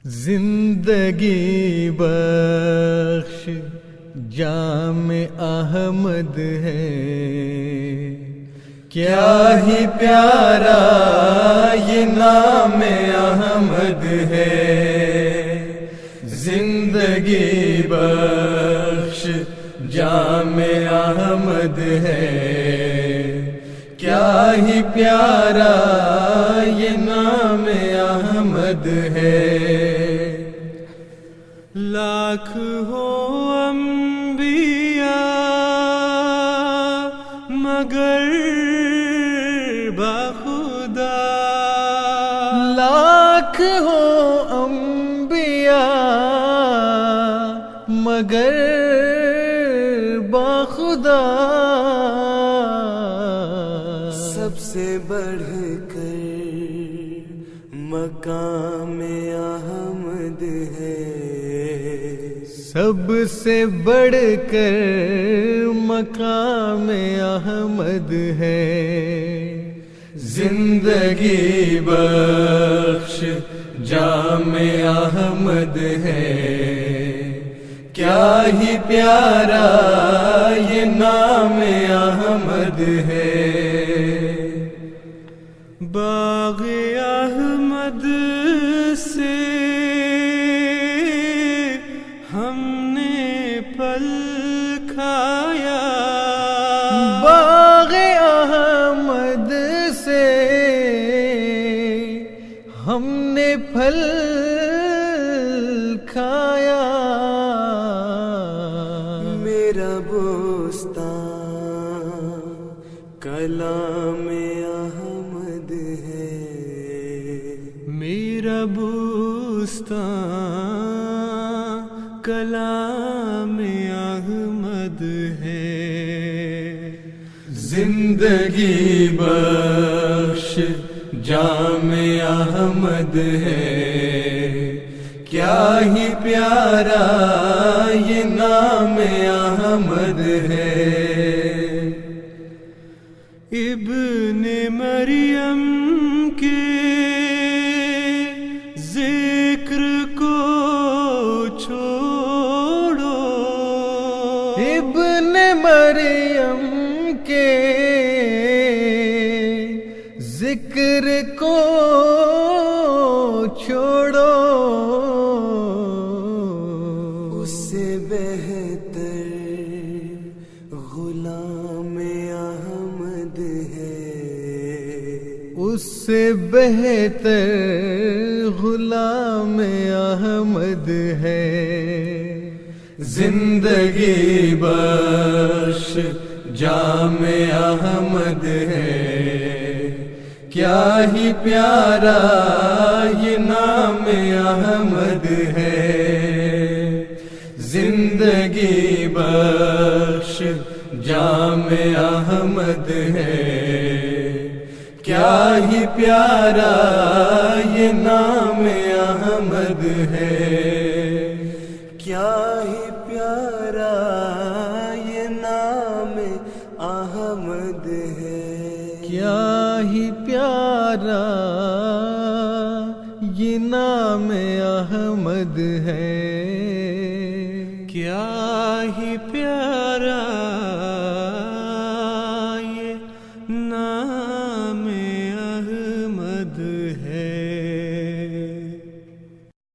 زندگی بخش جام احمد ہے، کیا ہی پیارا یہ نام احمد ہے۔ زندگی بخش جام احمد ہے، کیا ہی پیارا یہ نام احمد ہے۔ لاکھ ہو انبیاء مگر بخدا، لاکھ ہو انبیاء مگر بخدا، سب سے بڑھ کر مقام احمد ہے، سب سے بڑھ کر مقام احمد ہے۔ زندگی بخش جام احمد ہے، کیا ہی پیارا یہ نام احمد ہے۔ باغ احمد سے ہم نے پھل کھایا، باغ احمد سے ہم نے پھل کھایا۔ میرا بوستان کلام احمد ہے، میرا بوستان کلام احمد ہے۔ زندگی بخش جام احمد ہے، کیا ہی پیارا یہ نام احمد ہے۔ ابن مریم کے ذکر کو چھوڑو، ابن مریم کے ذکر کو چھوڑو، اس سے بہتر غلام احمد ہے، اس سے بہتر غلام احمد ہے۔ زندگی بخش جام احمد ہے، کیا ہی پیارا یہ نام احمد ہے۔ زندگی بخش جام احمد ہے، کیا ہی پیارا یہ نام احمد ہے۔ کیا ہی پیارا یہ نام احمد ہے، کیا ہی پیارا یہ نام احمد ہے، کیا ہی